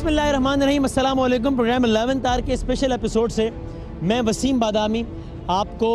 बिस्मिल्लाहिर्रहमानिर्रहीम, अस्सलाम वालेकुम। प्रोग्राम 11th आवर के स्पेशल एपिसोड से मैं वसीम बादामी आपको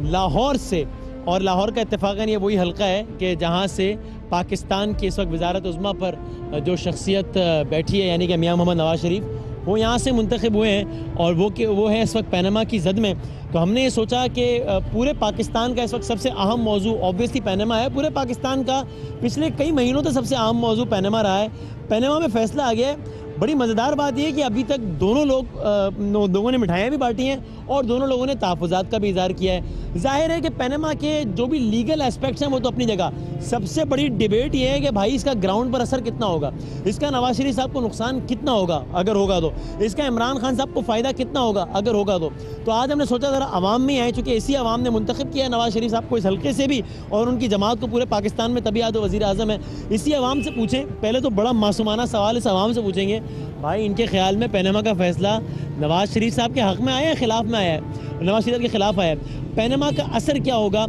लाहौर से, और लाहौर का इत्तेफाकन ये वही हल्का है कि जहाँ से पाकिस्तान की इस वक्त वज़ारत उज़्मा पर जो शख्सियत बैठी है, यानी कि मियाँ मोहम्मद नवाज़ शरीफ, वो यहाँ से मुंतखब हुए हैं और वो है इस वक्त पनामा की जद में। तो हमने ये सोचा कि पूरे पाकिस्तान का इस वक्त सबसे अहम मौजू ऑब्वियसली पनामा है। पूरे पाकिस्तान का पिछले कई महीनों तक सबसे अहम मौजू पनामा रहा है। पनामा में फ़ैसला आ गया है। बड़ी मज़ेदार बात यह है कि अभी तक दोनों लोगों ने मिठाइयाँ भी बांटी हैं और दोनों लोगों ने तहफ़्फ़ुज़ात का भी इज़हार किया है। ज़ाहिर है कि पनामा के जो भी लीगल एस्पेक्ट्स हैं वो तो अपनी जगह, सबसे बड़ी डिबेट ये है कि भाई इसका ग्राउंड पर असर कितना होगा, इसका नवाज शरीफ साहब को नुकसान कितना होगा अगर होगा तो, इसका इमरान खान साहब को फ़ायदा कितना होगा अगर होगा तो आज हमने सोचा ज़रा आवाम में आए, चूँकि इसी आवाम ने मुंतखब किया है नवाज शरीफ साहब को इस हल्के से भी, और उनकी जमात को पूरे पाकिस्तान में तभी आज वज़ीर आज़म है। इसी आवाम से पूछें, पहले तो बड़ा मासूमाना सवाल इस आवाम से पूछेंगे, भाई इनके ख्याल में पनामा का फ़ैसला नवाज शरीफ साहब के हक़ में आया है, ख़िलाफ़ में आया है, नवाज शरीफ के ख़िलाफ़ आया है? पनामा का असर क्या होगा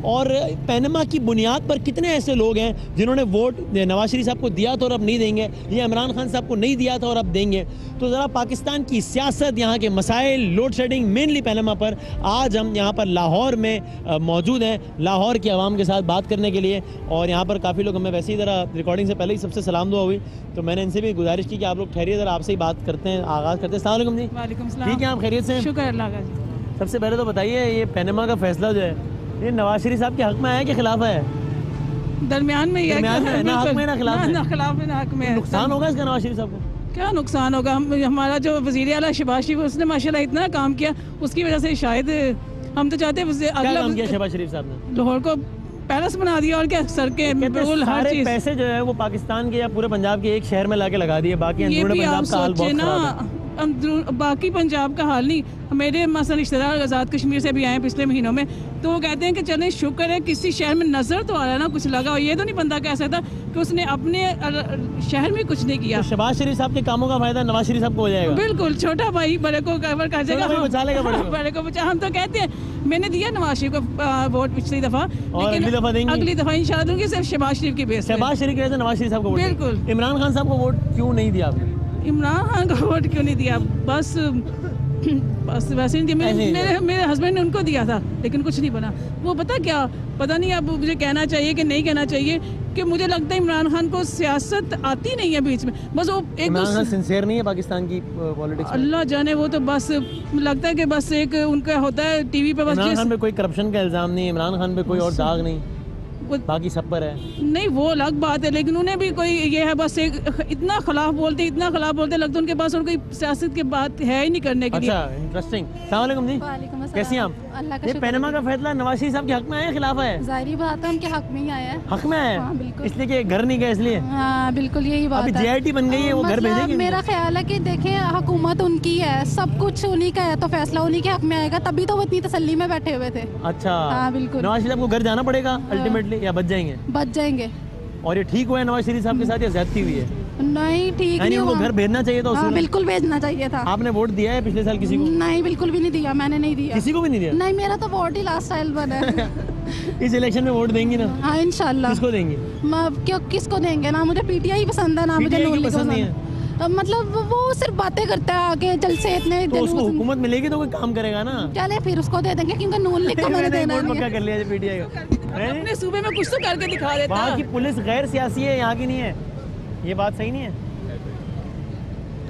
और पनामा की बुनियाद पर कितने ऐसे लोग हैं जिन्होंने वोट नवाज शरीफ साहब को दिया था और अब नहीं देंगे, या इमरान खान साहब को नहीं दिया था और अब देंगे? तो ज़रा पाकिस्तान की सियासत, यहाँ के मसाइल, लोड शेडिंग, मेनली पनामा पर आज हम यहाँ पर लाहौर में मौजूद हैं, लाहौर की आवाम के साथ बात करने के लिए। और यहाँ पर काफ़ी लोग, हमें वैसे ही ज़रा रिकॉर्डिंग से पहले ही सबसे सलाम दुआ हुई, तो मैंने इनसे भी गुजारिश की कि आप लोग ठहरिए, ज़रा आपसे ही बात करते हैं, आगाज़ करते हैं। अस्सलाम वालेकुम जी। वालेकुम सलाम। ठीक है, आप खैरियत से? शुक्र अल्लाह का। सबसे पहले तो बताइए, ये पनामा का फ़ैसला जो है ये नवाज शरीफ साहब के हक़ में आया कि खिलाफ है? दरमियान में ही है, ना हक़ में ना खिलाफ है? ना खिलाफ में ना हक़ में है। नुकसान होगा इसका नवाज शरीफ साहब को? क्या नुकसान होगा? हमारा जो वज़ीर आला शहबाज शरीफ, उसने माशाल्लाह इतना काम किया, उसकी वजह से शायद हम तो चाहते हैं क्या काम किया शहबाज शरीफ साहब ने? लाहौर को पैलेस बना दिया, और क्या सड़कें, पुल, हर चीज़। पैसे जो है वो पाकिस्तान के या पूरे पंजाब के एक शहर में लाके लगा दिए, बाकी अंदरूनी पंजाब का हाल बहुत खराब है। बाकी पंजाब का हाल नहीं। मेरे मसलन रिश्तेदार आज़ाद कश्मीर से भी आए पिछले महीनों में, तो वो कहते हैं कि चलें शुक्र है किसी शहर में नज़र तो आ रहा है ना, कुछ लगा। और ये तो नहीं बंदा कह सकता कि उसने अपने शहर में कुछ नहीं किया। तो शहबाज शरीफ साहब के कामों का फायदा नवाज शरीफ साहब को हो जाएगा? बिल्कुल, छोटा भाई बड़े को कवर कर जाएगा, बड़े को बचा। हम तो कहते हैं, मैंने दिया नवाज शरीफ को वोट पिछली दफ़ा, और अगली दफ़ा इंशाल्लाह दूंगी, सिर्फ शहबाज शरीफ की बेस। शहबाज शरीफ की वजह से नवाज शरीफ साहब को? बिल्कुल। इमरान खान साहब को वोट क्यों नहीं दिया आपने? इमरान खान को वोट क्यों नहीं दिया? बस वैसे नहीं। मेरे हस्बैंड ने उनको दिया था, लेकिन कुछ नहीं बना। वो पता नहीं अब मुझे कहना चाहिए कि नहीं कहना चाहिए, कि मुझे लगता है इमरान खान को सियासत आती नहीं है बीच में। बस वो एक सिंसियर नहीं है पाकिस्तान की पॉलिटिक्स। अल्लाह जाने, वो तो बस लगता है कि बस एक उनका होता है टीवी पे, बस इमरान खान पे कोई करप्शन का इल्ज़ाम नहीं, इमरान खान पे कोई और दाग नहीं, बाकी सब पर है। नहीं, वो अलग बात है, लेकिन उन्हें भी कोई ये है, बस एक इतना खिलाफ बोलते लगता है उनके पास और कोई सियासत की बात है ही नहीं करने के लिए। अच्छा, इंटरेस्टिंग। अस्सलाम वालेकुम जी। वालेकुम अस्सलाम। कैसी हैं आप? अल्लाह का ये शुक्र। पनामा का फैसला नवाज शरीफ साहब के हक में आया है, खिलाफ है? जाहिर बात है, उनके हक में ही आया है। हक में आया? हाँ, बिल्कुल। इसलिए कि घर नहीं गए इसलिए? हाँ बिल्कुल, यही बात है। अभी JIT बन गई है, वो घर भेजेंगे? मेरा ख्याल है कि देखें, हुकूमत उनकी है, सब कुछ उन्हीं का है, तो फैसला उन्हीं के हक में आएगा, तभी तो वो इतनी तसल्ली में बैठे हुए थे। अच्छा। हाँ बिल्कुल। नवाज शरीफ को घर जाना पड़ेगा अल्टीमेटली, या बच जाएंगे? बच जाएंगे। और ये ठीक हुआ है नवाज शरीफ साहब के साथ या ज्यादती हुई है? नहीं, ठीक नहीं उनको हुआ। घर भेजना चाहिए था? हाँ, बिल्कुल भेजना चाहिए था। आपने वोट दिया है पिछले साल किसी को? नहीं, बिल्कुल भी नहीं दिया, मैंने नहीं दिया। किसी को भी नहीं दिया? नहीं, मेरा तो वोट ही लास्ट टाइम बना है। इस इलेक्शन में वोट देंगी ना? हाँ इंशाल्लाह। किसको देंगी? क्यों किसको देंगे? ना मुझे PTI पसंद है, ना मुझे नून लीग पसंद है। मतलब वो सिर्फ बातें करता है, आगे जलसे इतने। तो उसको हुकूमत मिलेगी तो कोई काम करेगा ना? चले फिर उसको दे देंगे, क्योंकि नून लीग को मैंने देना नहीं है। कर लिया PTI का। अपने सूबे में कुछ तो करके दिखा देता। वहाँ की पुलिस गैर सियासी है, यहाँ की नहीं है, ये बात सही नहीं है?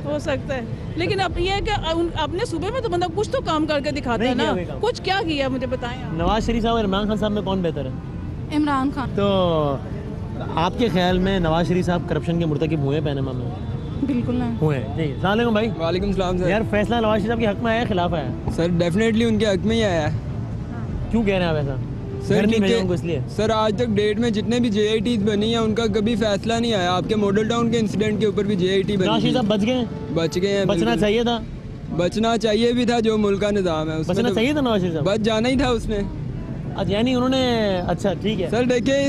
हो सकता है, लेकिन अब ये है कि अपने सूबे में तो बंदा कुछ तो काम करके दिखाता है ना। कुछ क्या किया मुझे बताएं। नवाज शरीफ साहब और इमरान खान साहब में कौन बेहतर है? इमरान खान। तो आपके ख्याल में नवाज शरीफ साहब करप्शन के मुर्तकिब हुए पनामा में? बिल्कुल नहीं हुए। जी, अस्सलाम वालेकुम भाई। वालेकुम सलाम सर। यार फैसला नवाज शरीफ साहब के हक में आया, खिलाफ आया? सर डेफिनेटली उनके हक में ही आया है। क्यों कह रहे हैं आप ऐसा? सर क्योंकि इसलिए सर आज तक डेट में जितने भी JITs बनी है उनका कभी फैसला नहीं आया। आपके मॉडल टाउन के इंसिडेंट के ऊपर भी JIT बनी। बच गए? बच गए हैं। बचना चाहिए था? बचना चाहिए भी था, जो मुल्क का निज़ाम है उसमें बचना चाहिए था नवाज शरीफ साहब? बच जाना ही था उसने। अच्छा, यानी उन्होंने, अच्छा ठीक है सर देखिए,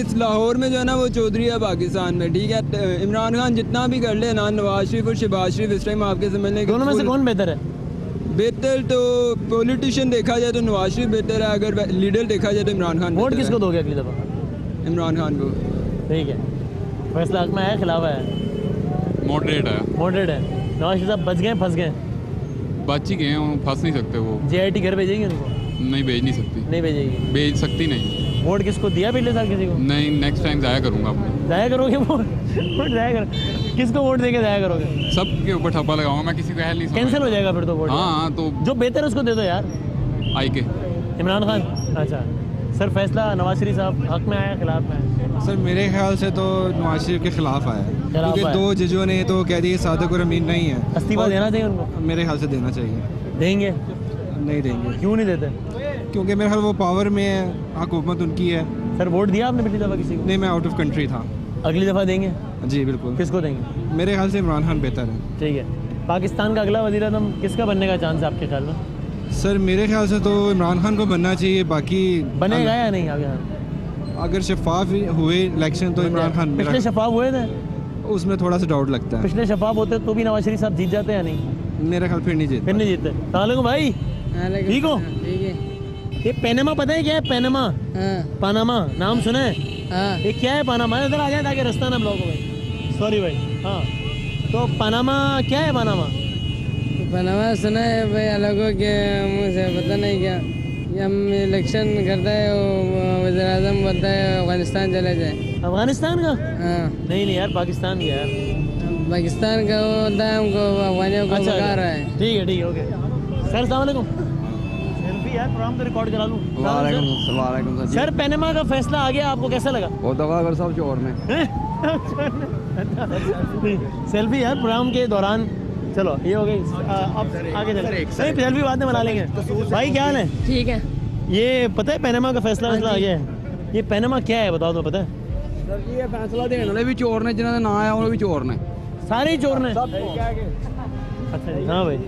इस लाहौर में जो है ना वो चौधरी है पाकिस्तान में, ठीक है। इमरान खान जितना भी कर ले ना, नवाज शरीफ और शहबाज शरीफ इस टाइम आपके समझने दोनों में से कौन बेहतर है? बेहतर तो पॉलिटिशियन देखा जाए तो नवाज शरीफ बेहतर है, अगर लीडर देखा जाए तो इमरान खान। वोट किसको दोगे अगली दफ़ा? इमरान खान को। ठीक है, फैसला हक में आया, खिलाफ आया? मॉडरेट है। मॉडरेट है। नवाज शरीफ साहब बच गए, फंस गए? बच ही गए हैं, फंस नहीं सकते वो। JIT घर भेजेगी उनको? नहीं भेज नहीं सकती। नहीं भेजेगी? भेज सकती नहीं। वोट किसको दिया पिछले साल? किसी को? नहीं, नेक्स्ट टाइम जाया करूँगा अपने। जाया करोगे वोट? वोट जाया करो, किसको वोट देके जाया करोगे? सब के ऊपर ठप्पा लगाऊंगा मैं, किसी को हेल नहीं। कैंसिल हो जाएगा फिर तो वोट? हाँ, तो जो बेहतर है उसको दे दो यार। आई के इमरान खान। अच्छा सर, फैसला नवाज शरीफ साहब हक में आया, खिलाफ में आया? सर मेरे ख्याल से तो नवाज शरीफ के खिलाफ आया है, खिलाफ क्योंकि आया। 2 जजों ने तो कह दिया सादिक और अमीन नहीं है। इस्तीफा देना चाहिए उनको? मेरे ख्याल से देना चाहिए। देंगे? नहीं देंगे। क्यों नहीं देते? क्योंकि मेरे ख्याल वो पावर में है, हुकूमत उनकी है। सर वोट दिया आपने पिछली दफ़ा किसी को? नहीं, मैं आउट ऑफ कंट्री था। अगली दफ़ा देंगे? जी बिल्कुल। किसको देंगे? मेरे ख्याल से इमरान खान बेहतर है। ठीक है। पाकिस्तान का अगला वज़ीर आज़म किसका बनने का चांस है आपके ख्याल में? सर मेरे ख्याल से तो इमरान खान को बनना चाहिए, बाकी बनेगा या नहीं आगे? अगर शफाफ हुए इलेक्शन तो इमरान खान। पिछले शफाफ हुए थे? उसमें थोड़ा सा डाउट लगता है। पिछले शफाफ होते तो भी नवाज शरीफ साहब जीत जाते या नहीं? मेरे ख्याल फिर नहीं जीते। फिर नहीं जीते। सलाम भाई, ठीक हो? ठीक है। ये पनामा पता है क्या है? पनामा? पनामा नाम सुना है? ये क्या है पनामा? इधर आ जाए ताकि रास्ता ना ब्लॉक हो भाई। सॉरी भाई। हाँ, तो पनामा क्या है? पनामा सुना है भाई, अलगों के मुँह से, पता नहीं क्या। ये हम इलेक्शन करता है, वज़ीर आज़म बोलता है अफगानिस्तान चले जाए। अफगानिस्तान का? हाँ। नहीं यार, पाकिस्तान का यार। पाकिस्तान का वो बोलता है हमको अफगानियों को भगा रहा है। ठीक है ओके। सर अस्सलाम वालेकुम। सेल्फी यार, प्रोग्राम तो रिकॉर्ड करा लूँ। वालेकुम सर, पनामा का फैसला आ गया, आपको कैसा लगा? वो दफा कर सब चोर में। सेल्फी यार प्रोग्राम के दौरान। चलो ये हो गई, अब आगे चले। नहीं, सेल्फी बाद में बना लेंगे। भाई क्या हाल है? ठीक है। ये पता है पनामा का फैसला आ गया है? ये पनामा क्या है बताओ तो, पता है? सर जी ये फैसला देने वाले भी चोर ने, जिन्होंने ना आया वो भी चोर ने। सारे ही चोर ने? अच्छा जी। हाँ भाई।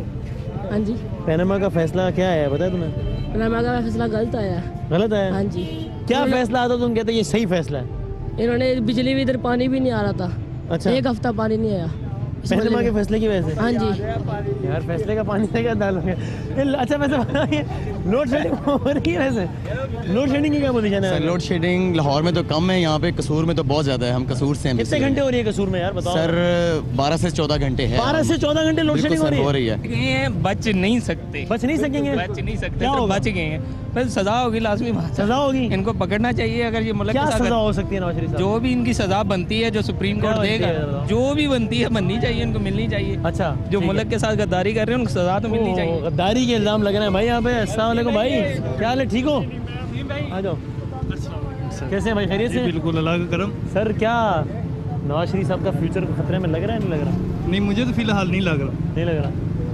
हाँ जी। पनामा का फैसला क्या है पता है तुम्हें? पनामा का फैसला गलत आया। गलत है? हाँ जी। क्या फैसला आता तुम कहते ये सही फैसला है? इन्होंने बिजली भी, इधर पानी भी नहीं आ रहा था। अच्छा। 1 हफ्ता पानी नहीं आया पनामा के फैसले की वजह से? हाँ जी। यार फैसले का पानी से क्या डालोगे? अच्छा वैसे बताइए, लोड शेडिंग हो रही है वैसे? लोड शेडिंग की क्या पोजीशन है? सर लोड शेडिंग लाहौर में तो कम है, यहाँ पे कसूर में तो बहुत ज़्यादा है। हम कसूर से हैं। कितने घंटे हो रही है कसूर में यार बताओ? सर 12 से 14 घंटे है। 12 से 14 घंटे लोड शेडिंग हो रही है? ये बच नहीं सकते। बच नहीं सकेंगे? बच नहीं सकते। क्या तो होगा? बच गए हैं, फिर सजा होगी, लाजमी बात है। सजा होगी? इनको पकड़ना चाहिए। अगर ये मुल्क क्या के साथ सजा हो सकती है नवाज शरीफ साहब? जो भी इनकी सजा बनती है, जो सुप्रीम कोर्ट क्या बनती देगा, है बताओ? जो भी बनती है बननी चाहिए, इनको मिलनी चाहिए। अच्छा, जो ठीक मुल्क है। के साथ गद्दारी कर रहे हैं उनको सजा तो मिलनी चाहिए। गद्दारी के इल्जाम लग रहे हैं भाई यहाँ पे। अस्सलाम वालेकुम भाई, क्या हाल है? ठीक हो? आ जाओ। कैसे हैं भाई, खैरियत से? बिल्कुल, अल्लाह का करम। सर क्या नवाज शरीफ साहब का फ्यूचर खतरे में लग रहा है, नहीं लग रहा? नहीं, मुझे तो फिलहाल नहीं लग रहा। नहीं लग रहा?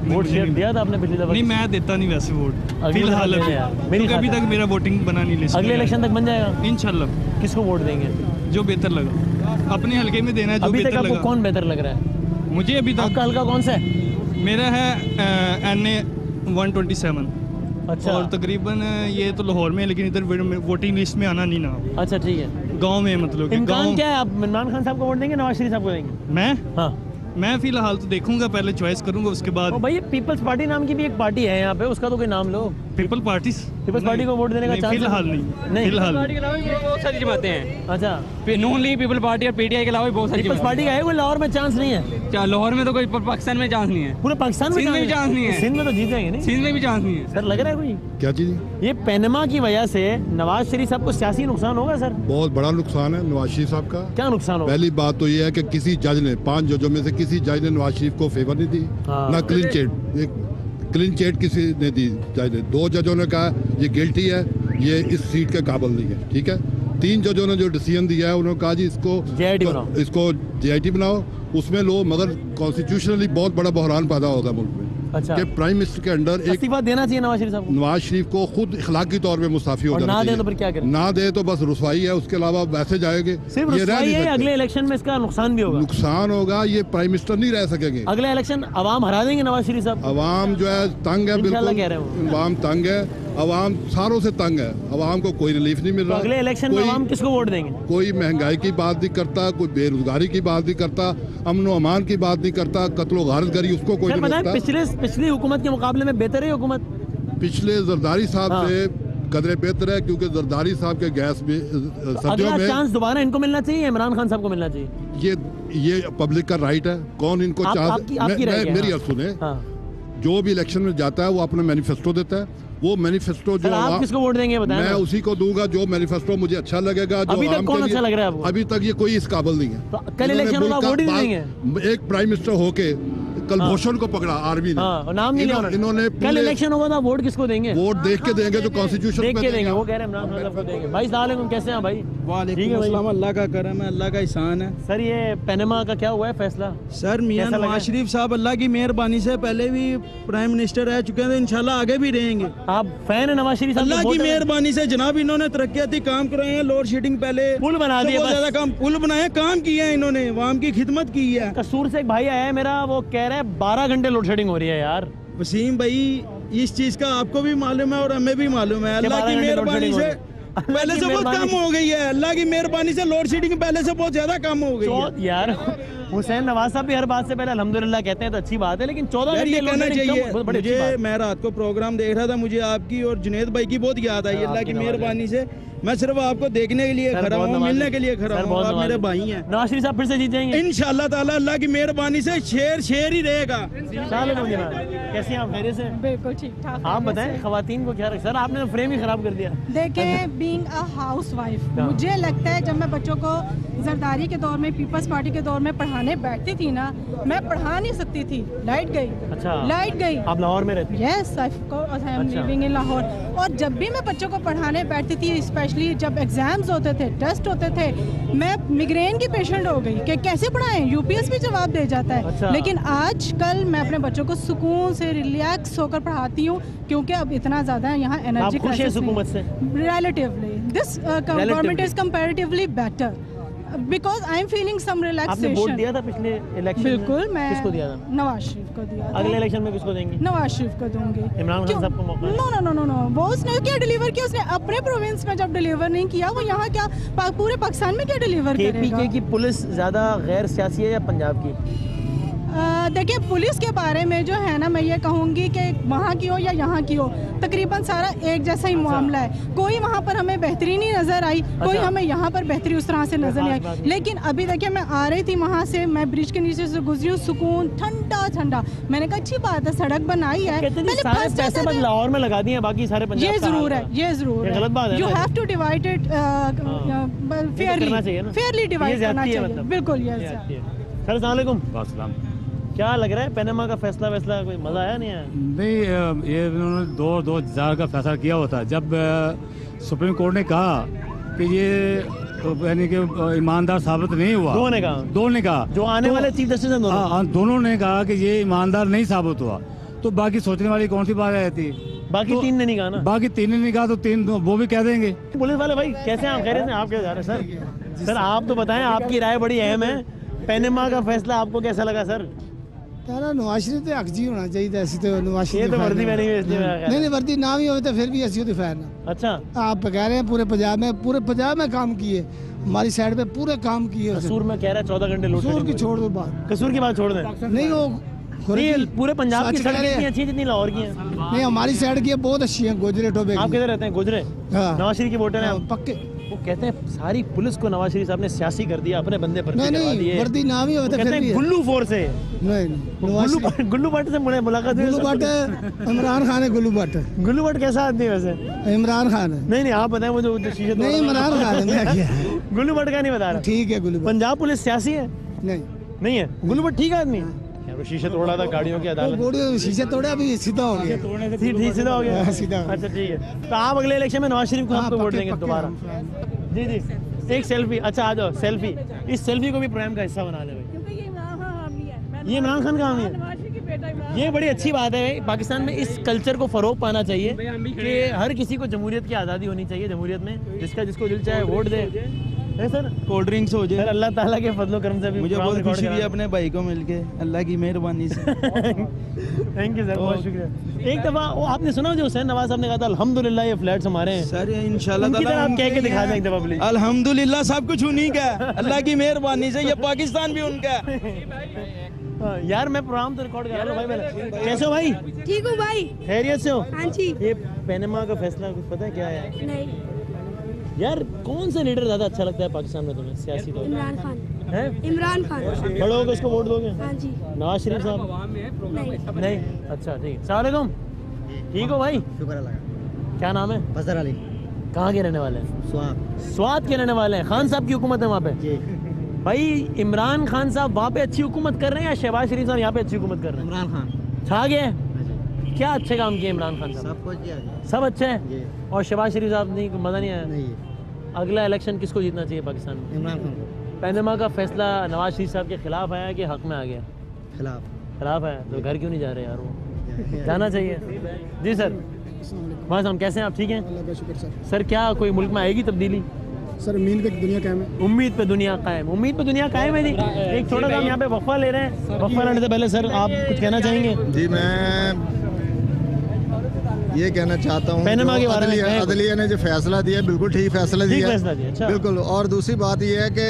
वोट शेयर दिया था आपने पिछली दफा? नहीं, मैं देता नहीं वैसे वोट अगली फिलहाल। दफा देना यार, मेरी क्योंकि अभी तक मेरा वोटिंग बना नहीं लिस्ट। अगले इलेक्शन तक बन जाएगा इंशाल्लाह। किसको वोट देंगे? जो बेहतर लगा, अपने हल्के में देना है। जो अभी तक बेहतर आपको लगा। कौन बेहतर लग रहा है? मुझे अभी तक आपका हल्का कौन सा है? मेरा है NA 127। अच्छा। और तकरीबन ये तो लाहौर में है, लेकिन इधर वोटिंग लिस्ट में आना नहीं ना। अच्छा ठीक है। गांव में मतलब कि इम्कान गांव। क्या है, आप इमरान खान साहब को वोट देंगे, नवाज शरीफ साहब को देंगे? मैं हाँ, मैं फिलहाल तो देखूंगा, पहले चॉइस करूंगा, उसके बाद। ओ भाई, पीपल्स पार्टी नाम की भी एक पार्टी है यहाँ पे, उसका तो कोई नाम लो। पीपल पार्टी पार्टी को वोट देने का चांस? फिलहाल नहीं। फिलहाल बहुत सारी जमातें हैं। अच्छा, नून लीग, पीपल पार्टी और PTI के अलावा बहुत सारी पीपल्स पार्टी का है कोई? लाहौर में चांस नहीं है? लाहौर में तो कोई, पाकिस्तान में चांस नहीं है। पूरे पाकिस्तान में सिंध में भी चांस नहीं है। सिंध में तो जीत जाएंगे नहीं? सिंध में भी चांस नहीं है। सर लग रहा है कोई क्या चीज़? ये पनामा की वजह से नवाज शरीफ साहब को सियासी नुकसान होगा सर? बहुत बड़ा नुकसान है नवाज शरीफ साहब का। क्या नुकसान होगा? पहली बात तो ये है कि किसी जज ने, 5 जजों में से किसी जज ने नवाज शरीफ को फेवर नहीं दी। हाँ। ना क्लीन चिट, एक क्लीन चिट किसी ने दी जज ने। 2 जजों ने कहा ये गिल्टी है, ये इस सीट के काबिल नहीं है, ठीक है। 3 जजों ने जो डिसीजन दिया है, उन्होंने कहा जी इसको JIT बनाओ। उसमें लो, मगर कॉन्स्टिट्यूशनली बहुत बड़ा बहरान पैदा होगा मुल्क में। अच्छा। कि प्राइम मिनिस्टर के अंडर एक इस्तीफा देना चाहिए नवाज शरीफ साहब को? नवाज शरीफ को खुद इखलाकी तौर पे मुस्ताफी हो और जाना ना दे चाहिए। तो फिर क्या करें? ना दे तो बस रुसवाई है, उसके अलावा वैसे जाएंगे। सिर्फ ये रह रुसवाई नहीं है, सकते। अगले इलेक्शन में इसका नुकसान भी होगा? नुकसान होगा, ये प्राइम मिनिस्टर नहीं रह सकेंगे। अगले इलेक्शन अवाम हरा देंगे नवाज शरीफ साहब? अवाम जो है तंग है, इंशाल्लाह बिल्कुल कह रहे हो। अवाम तंग है, अवाम सारों से तंग है। अवाम को कोई रिलीफ नहीं मिल तो रहा। अगले इलेक्शन में अवाम किसको वोट देंगे? कोई महंगाई की बात नहीं करता, कोई बेरोजगारी की बात नहीं करता, अमन अमान की बात नहीं करता, कत्लो गारतगरी उसको कोई सर नहीं पता है रोकता। पिछली हुकूमत के मुकाबले में बेहतर है हुकूमत? पिछले जरदारी साहब हाँ। से कदरे बेहतर है, क्योंकि जरदारी साहब के गैस में सर्दियों अगला में चांस दोबारा इनको मिलना चाहिए, इमरान खान साहब को मिलना चाहिए? ये ये पब्लिक का राइट है, कौन इनको मेरी अर्ज सुने। जो भी इलेक्शन में जाता है वो अपना मैनिफेस्टो देता है, वो मैनिफेस्टो जो आप किसको वोट देंगे बताएं? मैं उसी को दूंगा जो मैनिफेस्टो मुझे अच्छा लगेगा। जो अभी तक कौन अच्छा लग रहा है आपको? अभी तक ये कोई इस काबिल नहीं है। तो कल इलेक्शन होगा, वोट ही देंगे। एक प्राइम मिनिस्टर होके कलभूषण को पकड़ा आर्मी ने, नाम नहीं लिया इन्होंने। कल इलेक्शन होगा तो वोट किसको देंगे? वोट देख के देंगे जो कॉन्स्टिट्यूशन देख के देंगे। वो कह रहे हैं इमरान खान साहब को देंगे। भाई अस्सलाम वालेकुम, कैसे हैं भाई? वालेकुम अस्सलाम। अल्लाह का करम है, अल्लाह का एहसान है। सर ये पनामा का क्या हुआ है फैसला? सर मियां नवाज शरीफ साहब अल्लाह की मेहरबानी से पहले भी प्राइम मिनिस्टर रह चुके हैं, इंशाल्लाह आगे भी रहेंगे। आप फैन है नवाज शरीफ साहब? अल्लाह की मेहरबानी से जनाब, इन्होंने तरक्याती काम कराए हैं, लोड शेडिंग पहले पुल बना दिए, बहुत ज्यादा काम पुल बनाए, काम किया है इन्होंने, आवाम की खिदमत की है। कसूर से एक भाई आया है मेरा, वो कह रहा है 12 घंटे लोड शेडिंग हो रही है यार। वसीम भाई इस चीज का आपको भी मालूम है और हमें भी मालूम है। अल्लाह की मेहरबानी से पहले से बहुत कम हो गई है। अल्लाह की मेहरबानी से लोड शेडिंग पहले से बहुत ज्यादा कम हो गई है यार। हुसैन नवाज साहब भी हर बात से पहले अल्हम्दुलिल्लाह कहते हैं तो अच्छी बात है, लेकिन 14 घंटे लोड शेडिंग मुझे, मैं रात को प्रोग्राम देख रहा था, मुझे आपकी और जुनेद भाई की बहुत याद आई। अल्लाह की मेहरबानी से मैं सिर्फ आपको देखने के लिए खड़ा हूँ, मिलने के लिए खड़ा हूँ। आप मेरे भाई हैं। नवाज शरीफ साहब फिर से जीत जाएंगे इंशाअल्लाह ताला। अल्लाह की मेहरबानी से शेर ही रहेगा। कैसे हैं आप? खैरियत से? बिल्कुल ठीक ठाक। आप बताएं खवातीन को क्या रख। सर आपने तो फ्रेम ही खराब कर दिया। देखें, बीइंग अ हाउसवाइफ, मुझे लगता है जब मैं बच्चों को जरदारी के दौर में, पीपल्स पार्टी के दौर में पढ़ाने बैठती थी ना, मैं पढ़ा नहीं सकती थी, लाइट गई। अच्छा, लाइट गई। आप लाहौर में रहती? Yes, I am living in Lahore. और जब भी मैं बच्चों को पढ़ाने बैठती थी, स्पेशली जब एग्जाम्स होते थे, टेस्ट होते थे, मैं मिग्रेन की पेशेंट हो गई कि कैसे पढ़ाएं, यूपीएस भी जवाब दे जाता है। अच्छा। लेकिन आज कल मैं अपने बच्चों को सुकून से रिलैक्स होकर पढ़ाती हूँ, क्योंकि अब इतना ज्यादा यहाँ एनर्जी हुकूमत से relatively this government is comparatively better because I am feeling some relaxation. आपने वोट दिया था पिछले इलेक्शन में? बिल्कुल। मैं किसको दिया था? नवाज शरीफ को दिया था। अगले इलेक्शन में किसको देंगे? नवाज शरीफ को दूंगी। इमरान खान साहब को मौका? नो, वो उसने क्या डिलीवर किया? उसने अपने प्रोविंस में जब डिलीवर नहीं किया, वो यहाँ क्या पूरे पाकिस्तान में क्या डिलीवर करेगा? केपीके की पुलिस ज्यादा गैर सियासी है या पंजाब की? देखिए, पुलिस के बारे में जो है ना, मैं ये कहूँगी कि वहाँ की हो या यहाँ की हो, तकरीबन सारा एक जैसा ही मामला है। कोई वहाँ पर हमें बेहतरी नहीं नज़र आई, कोई हमें यहाँ पर बेहतरी उस तरह से नज़र नहीं आई। लेकिन अभी देखिए, मैं आ रही थी वहाँ से, मैं ब्रिज के नीचे से गुजरी हूँ, सुकून, ठंडा। मैंने कहा अच्छी बात है, सड़क बनाई है। पैसे लाहौर में लगा दिए, बाकी सारे पंजाब। ये जरूर है, गलत बात है। You have to divide it fairly divide करना चाहिए। बिल्कुल। सर अस्सलाम वालेकुम। क्या लग रहा है पनामा का फैसला कोई मजा आया नहीं आया? नहीं, ये उन्होंने 2000 का फैसला किया होता। जब सुप्रीम कोर्ट ने कहा कि ये यानी कि ईमानदार साबित नहीं हुआ, दोनों ने कहा जो आने वाले चीफ जस्टिस हैं, दोनों ने कहा कि ये ईमानदार नहीं साबित हुआ, तो बाकी सोचने वाली कौन सी बात रहती? बाकी 3 ने नहीं कहा ना? बाकी 3 ने नहीं कहा तो 3 वो भी कह देंगे। पुलिस वाले भाई कैसे हैं आप? खैरियत से? आप क्या जा रहे हैं सर? आप तो बताएं, आपकी राय बड़ी अहम है। पनामा का फैसला आपको कैसा लगा सर? नवाज शरीफ तो हक जी होना चाहिए। ऐसी तो नवाज शरीफ वर्दी में नहीं, वर्दी ना भी हो तो फिर भी ऐसी होती फैन। अच्छा, आप कह रहे हैं पूरे पंजाब में काम किए, हमारी साइड पे पूरे काम किए। कसूर में कह रहा है 14 घंटे कसूर की छोड़ दो बात, कसूर की बात छोड़ दें। नहीं, वो पूरे पंजाब की सड़कें इतनी अच्छी जितनी लाहौर की हैं। नहीं, हमारी साइड की बहुत अच्छी है। गोजरे टोबे। आप किधर रहते हैं? गोजरे। नवाज शरीफ की वोटर हैं पक्के। वो कहते हैं सारी पुलिस को नवाज शरीफ साहब ने सियासी कर दिया, अपने बंदे भर्ती करवा दिए। वर्दी नाम ही होता है गुल्लू फोर्स है। नहीं, गुल्लू भट्ट से मुलाकात हुई? गुल्लू भट्ट इमरान खान है। गुल्लू भट्ट कैसा आदमी वैसे? इमरान खान है। नहीं, आप बताएं वो जो शीशे नहीं, इमरान खान है। गुल्लू भट्ट का नहीं बता रहा। ठीक है, गुल्लू। पंजाब पुलिस सियासी है? नहीं है। गुल्लू भट्ट ठीक आदमी है। शीशे तोड़ा था गाड़ियों की अदालत। शीशे तोड़े, अभी सीधा हो गया। सीधा हो गया। सीधा। अच्छा ठीक है, तो आप अगले इलेक्शन में नवाज शरीफ को आपको वोट देंगे दोबारा? जी। एक सेल्फी। अच्छा आ जाओ, सेल्फी। इस सेल्फी को भी प्रोग्राम का हिस्सा बना ले भाई। ये इमरान खान का हामी है। ये बड़ी अच्छी बात है। पाकिस्तान में इस कल्चर को फरोग पाना चाहिए कि हर किसी को जमहूरियत की आज़ादी होनी चाहिए। जमहूरियत में जिसका जिसको दिल चाहे वोट दे। सर कोल्ड ड्रिंक्स हो जाए। अल्लाह ताला के फजलो करम से भी मुझे बहुत खुशी हुई अपने भाई को मिलके, अल्लाह की मेहरबानी से। थैंक यू सर, बहुत शुक्रिया। एक दफ़ा वो आपने सुना जो हुसैन नवाज साहब ने कहा था अल्हम्दुलिल्लाह ये फ्लैट्स हमारे हैं? सर इंशाल्लाह ताला आप कह के दिखा दें एक दफ़ा प्लीज। अल्हम्दुलिल्लाह सब कुछ उन्हीं का है, अल्लाह की मेहरबानी से। ये पाकिस्तान भी उनका यार मैं प्रोग्राम तो रिकॉर्ड कर रहा हूँ भाई। कैसे हो भाई? ठीक हूँ भाई। खैरियत से हो? हाँ जी। ये पनामा का फैसला कुछ पता है क्या है? नहीं। यार कौन सा लीडर ज्यादा अच्छा लगता है पाकिस्तान में तुम्हें सियासी तौर? इमरान खान है? इमरान खान। बड़े होकर इसको वोट दोगे? हाँ जी। नवाज शरीफ साहब? नहीं। अच्छा ठीक है। अस्सलाम वालेकुम। ठीक हो भाई? शुक्र अल्लाह। क्या नाम है? फजल अली। कहाँ के रहने वाले हैं? स्वात। स्वात के रहने वाले हैं। खान साहब की हुकूमत है वहाँ पे? भाई इमरान खान साहब वहाँ पे अच्छी हुकूमत कर रहे हैं या शहबाज शरीफ साहब यहाँ पे अच्छी हुकूमत कर रहे हैं? इमरान खान छा गए। क्या अच्छे काम किए इमरान खान साहब? सब कुछ किया। सब अच्छे हैं। और शहबाज शरीफ साहब नहीं मज़ा नहीं आया? नहीं। अगला इलेक्शन किसको जीतना चाहिए पाकिस्तान में? इमरान खान को। पैनमा का फैसला नवाज शरीफ साहब के खिलाफ आया कि हक में आ गया? खिलाफ है। तो घर क्यों नहीं जा रहे यार वो? जाना चाहिए। जी सर। बस हम कैसे हैं आप? ठीक हैं? अल्लाह का शुक्र सर। सर क्या कोई मुल्क में आएगी तब्दीली? सर उम्मीद पे दुनिया कायम है। उम्मीद पे दुनिया कायम। उम्मीद पे दुनिया कायम है जी। एक छोटा सा हम यहाँ पे वक्फा ले रहे हैं। वक्फा लेने से पहले सर आप कुछ कहना चाहेंगे? जी मैं ये कहना चाहता हूँ अदलिया ने जो फैसला दिया बिल्कुल ठीक फैसला दिया। अच्छा। बिल्कुल। और दूसरी बात ये है कि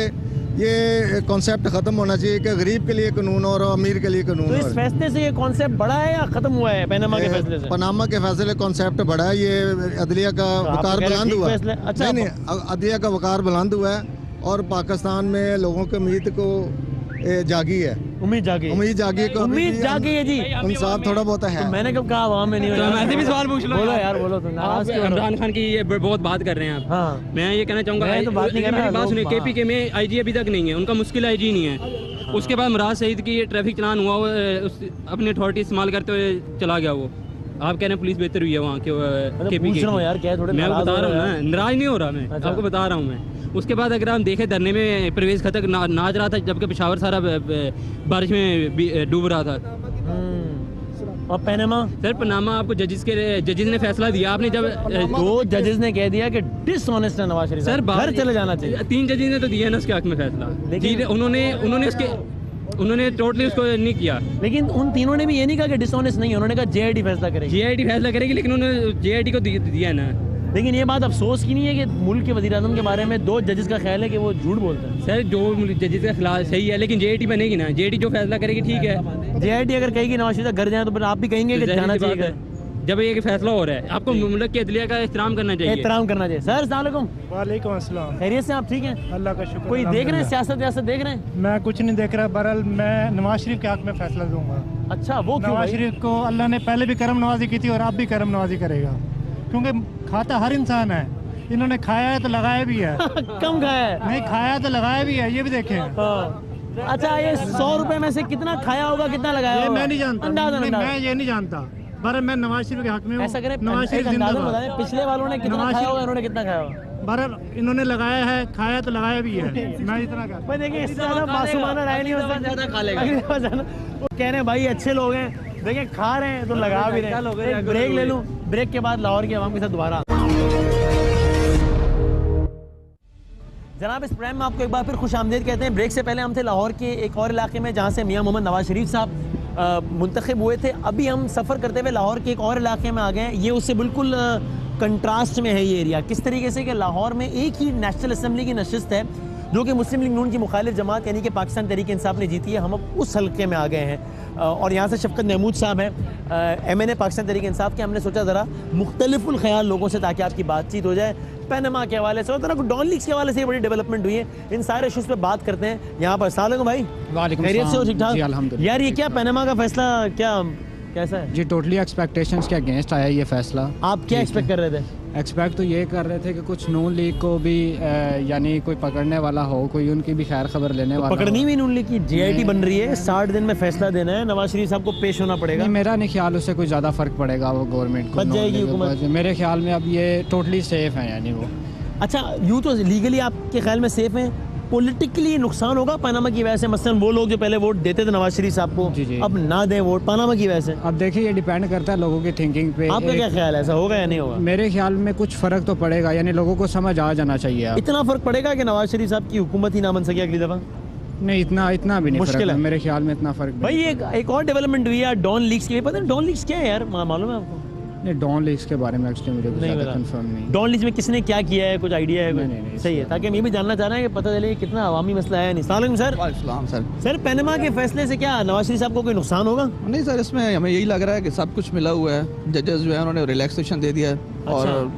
ये कॉन्सेप्ट खत्म होना चाहिए कि गरीब के लिए कानून और अमीर के लिए कानून। तो इस फैसले से ये कॉन्सेप्ट बढ़ा है या खत्म हुआ है? पनामा के फैसले से? पनामा के फैसले कॉन्सेप्ट बढ़ा है। ये अदलिया का वकार बुलंद हुआ है। अच्छा नहीं अदलिया का वकार बुलंद हुआ है और पाकिस्तान में लोगों की उम्मीद को जागी है। उम्मीद जागी है जी। इंसाफ थोड़ा बहुत है। तो मैंने कब कहा आवाम में नहीं हो? ऐसे भी सवाल पूछ लो। बोलो यार बोलो। तो आप इमरान खान की ये बहुत बात कर रहे हैं आप। हाँ। मैं ये कहना चाहूँगा बात सुनिए। KPK में IG अभी तक नहीं है। उनका मुश्किल IG नहीं है। उसके बाद मुराद सईद की ट्रैफिक चलान हुआ अपनी अथॉरिटी इस्तेमाल करते हुए चला गया वो। आप कह रहे हैं पुलिस बेहतर हुई है वहाँ के KPK यार क्या थोड़े मैं बता रहा हूँ ना नाराज नहीं हो रहा मैं आपको बता रहा हूँ मैं। उसके बाद अगर हम देखें धरने में परवेज खतक नाच रहा था जबकि पेशावर सारा बारिश में डूब रहा था। और पनामा? सर पनामा आपको जजेस ने फैसला दिया। आपने जब 2 जजेस ने कह दिया कि डिसऑनेस्ट है नवाज शरीफ सर घर चले जाना चाहिए। 3 जजेस ने तो दिया ना उसके हक में फैसला। उन्होंने टोटली उसको नहीं किया। लेकिन उन तीनों ने भी ये नहीं कहा कि डिसऑनेस्ट नहीं है। उन्होंने कहा JID फैसला करेगी। लेकिन उन्होंने JID को दिया ना। लेकिन ये बात अफसोस की नहीं है कि मुल्क के वज़ीर-ए-आज़म के बारे में 2 जजेस का ख्याल है कि वो झूठ बोलते हैं? सर जो जजेस का खिलाफ सही है लेकिन JID बनेगी ना। JID जो फैसला करेगी ठीक है। JID अगर कहेगी नवाज शरीफ घर जाए तो फिर आप भी कहेंगे कि जाना चाहिए? जब ये फैसला हो रहा है आपको मुल्क के अदलिया का एहतराम करना चाहिए। सर अस्सलाम वालेकुम। वालेकुम अस्सलाम। खैरियत से आप? ठीक हैं अल्लाह का शुक्र। कोई देख रहे हैं सियासत देख रहे हैं? मैं कुछ नहीं देख रहा। बहरहाल मैं नवाज शरीफ के हक में फैसला दूंगा। अच्छा वो क्यों? नवाज शरीफ को अल्लाह ने पहले भी करम नवाजी की थी और अब भी करम नवाजी करेगा क्योंकि खाता हर इंसान है। इन्होंने खाया है तो लगाया भी है। कम खाया है? नहीं खाया तो लगाया भी है। ये भी देखें। अच्छा ये 100 रुपए में से कितना खाया होगा कितना लगाया होगा? मैं नहीं जानता। मैं ये नहीं जानता। पर मैं नवाज शरीफ के हक में ऐसा करें नवाज शरीफ जिंदाबाद। पिछले वालों ने कितना खाया होगा इन्होंने कितना खाया होगा? बहरहाल इन्होंने लगाया है खाया तो लगाया भी है। मैं इतना भाई देखिए इससे ज़्यादा मासूमाना राय नहीं हो सकता। ज़्यादा खा लेगा। वो कह रहे हैं भाई अच्छे लोग हैं देखिए खा रहे हैं तो लगा भी रहे हैं। ब्रेक ले लूँ। ब्रेक के बाद लाहौर की आवाम के साथ दोबारा। जनाब इस प्रोग्राम में आपको एक बार फिर खुश आमदीद कहते हैं। ब्रेक से पहले हम थे लाहौर के एक और इलाके में जहाँ से मियाँ मोहम्मद नवाज शरीफ साहब मुंतखब हुए थे। अभी हम सफ़र करते हुए लाहौर के एक और इलाके में आ गए हैं। ये उससे बिल्कुल कंट्रास्ट में है ये एरिया। किस तरीके से कि लाहौर में एक ही नेशनल असम्बली की नशिस्त है जो कि मुस्लिम लीग नून की मुखालिफ जमात यानी कि पाकिस्तान तहरीक इंसाफ ने जीती है। हम अब उस हल्के में आ गए हैं और यहाँ से शफकत महमूद साहब हैं MNA पाकिस्तान तहरीक इंसाफ के। हमने सोचा ज़रा मुख्तलिफुल ख़याल लोगों से ताकि आपकी बातचीत हो जाए। पनामा के हवाले से और डॉन लीग्स के हवाले से बड़ी डेवलपमेंट हुई है। इन सारे इशूज़ पे बात करते हैं यहाँ पर। अस्सलाम वालेकुम भाई। वालेकुम खैरियत से हो? ठीक ठाक अल्हम्दुलिल्लाह। यार ये क्या पनामा का फैसला क्या कैसा है? जी टोटली एक्सपेक्टेशंस के अगेंस्ट आया ये फैसला। आप क्या एक्सपेक्ट कर रहे थे? एक्सपेक्ट तो ये कर रहे थे कि कुछ नून लीग को भी यानी कोई पकड़ने वाला हो, कोई उनकी भी खैर खबर लेने वाला। पकड़नी भी नून लीग की JID बन रही है। 60 दिन में फैसला देना है। नवाज शरीफ साहब को पेश होना पड़ेगा। मेरा नहीं ख्याल उससे कोई ज़्यादा फर्क पड़ेगा। वो गवर्नमेंट को बच जाएगी हुकूमत मेरे ख्याल में। अब ये टोटली सेफ है यानी वो। अच्छा यूँ तो लीगली आपके ख्याल में सेफ हैं। पॉलिटिकली नुकसान होगा पनामा की वजह से? मसलन वो लोग जो पहले वोट देते थे नवाज शरीफ साहब को अब ना दें वोट पनामा की वजह से? अब देखिए ये डिपेंड करता है लोगों की थिंकिंग पे। आपका क्या ख्याल है ऐसा होगा या नहीं होगा? मेरे ख्याल में कुछ फ़र्क तो पड़ेगा यानी लोगों को समझ आ जाना चाहिए। इतना फ़र्क पड़ेगा कि नवाज शरीफ साहब की हुकूमत ही ना बन सके अगली दफ़ा? नहीं इतना भी नहीं मुश्किल है मेरे ख्याल में। इतना फ़र्क भाई एक और डेवलपमेंट हुई है डॉन लीग्स की। पता है डॉन लीग्स क्या है यार? मालूम है आपको? नहीं डॉन लीग्स के बारे में एक्चुअली मुझे ज़्यादा कंफर्म नहीं। डॉन लीग्स में किसने क्या किया है कुछ आइडिया है? नहीं, सही है ताकि हम ये भी जानना चाह रहे हैं कि पता चले कितना अवामी मसला है। नहीं सर पनामा के फैसले से क्या नवाज शरीफ साहब को कोई नुकसान होगा? नहीं सर इसमें हमें यही लग रहा है कि सब कुछ मिला हुआ है। जजेस जो है उन्होंने रिलैक्सेशन दे दिया है और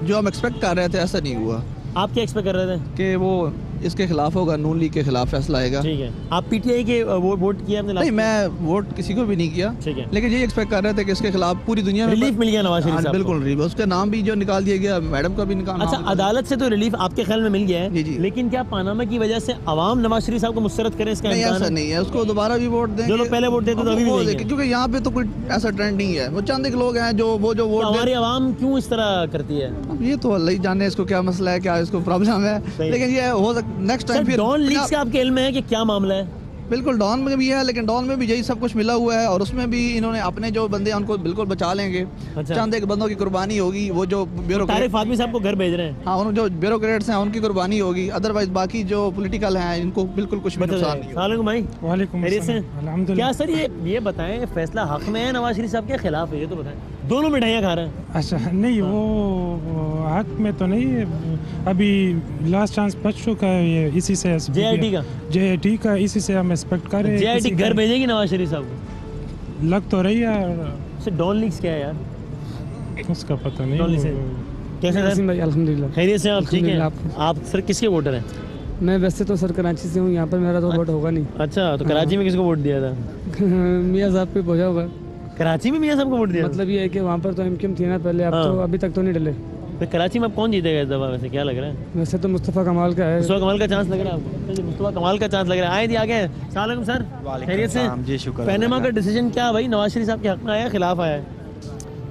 जो हम एक्सपेक्ट कर रहे थे ऐसा नहीं हुआ। आप क्या एक्सपेक्ट कर रहे थे कि वो इसके खिलाफ होगा, नून लीग के खिलाफ फैसला आएगा। ठीक है, आप पीटीआई के वोट किया आपने? नहीं, मैं वोट किसी को भी नहीं किया। ठीक है, लेकिन ये एक्सपेक्ट कर रहे थे कि इसके खिलाफ पूरी दुनिया में रिलीफ मिल गया नवाज शरीफ साहब को। बिल्कुल रिलीफ, उसका नाम भी जो निकाल दिया गया, मैडम का भी निकाल। अच्छा, अदालत से तो रिलीफ आपके ख्याल में मिल गया है, लेकिन क्या पानामा की वजह से अवाम नवाज शरीफ साहब को मुस्तरद करें? इसका नहीं, ऐसा नहीं है, उसको दोबारा भी वोट देंगे। जो लोग पहले वोट देते तो अभी भी देंगे, क्योंकि यहाँ पे तो कोई ऐसा ट्रेंड नहीं है। वो चंद लोग हैं जो वोट हमारी आवाम क्यों इस तरह करती है, ये तो अल्लाह ही जाने इसको क्या मसला है, क्या इसको प्रॉब्लम है। लेकिन ये हो सकता नेक्स्ट टाइम फिर डॉन लीग्स का आपके इल्म में है कि क्या मामला है? बिल्कुल, डॉन में भी है, लेकिन डॉन में भी यही सब कुछ मिला हुआ है और उसमें भी इन्होंने अपने जो बंदे हैं उनको बिल्कुल बचा लेंगे। अच्छा। चंद एक बंदों की कुर्बानी होगी, वो जो तारिक फातमी साहब को घर भेज रहे हैं। हाँ, उन जो ब्यूरोक्रेट्स हैं उनकी कुर्बानी होगी, अदरवाइज बाकी जो पॉलिटिकल हैं इनको बिल्कुल कुछ भी नुकसान नहीं होगा। वालेकुम अस्सलाम। क्या सर ये बताएं, फैसला हक में है नवाज शरीफ साहब के खिलाफ है? ये तो बताएं, दोनों मिठाइयाँ खा रहे हैं। अच्छा, नहीं वो हक में तो नहीं है, अभी लास्ट चांस बच चुका है, ये इसी से JIT का इसी से हम एक्सपेक्ट कर रहे हैं। JIT घर भेजेगी नवाज शरीफ साहब को? लग तो रही है। डॉन लीग्स क्या है यार, उसका पता नहीं। कैसे भाई? अल्हम्दुलिल्लाह खैरियत से आप? ठीक है। आप सर किसके वोटर हैं? मैं वैसे तो सर कराची से हूँ, यहाँ पर मेरा तो वोट होगा नहीं। अच्छा, तो कराची में किसको वोट दिया था? मियाँ साहब पे पहुँचा होगा। कराची में मियाँ साहब को वोट दिया? मतलब ये है कि वहाँ पर तो MQM थी ना पहले, अब तो अभी तक तो नहीं डले। तो कराची में अब कौन जीतेगा इस दफा, वैसे क्या लग रहा है? वैसे तो मुस्तफ़ा कमाल का है। मुस्तफ़ा कमाल का चांस लग रहा है आपको? मुस्तफ़ा कमाल का चांस लग रहा है। आए आगे सलाम सर, खैरियत से? जी शुक्र। पनामा का डिसीजन क्या भाई, नवाज शरीफ साहब के हक में आया, खिलाफ आया?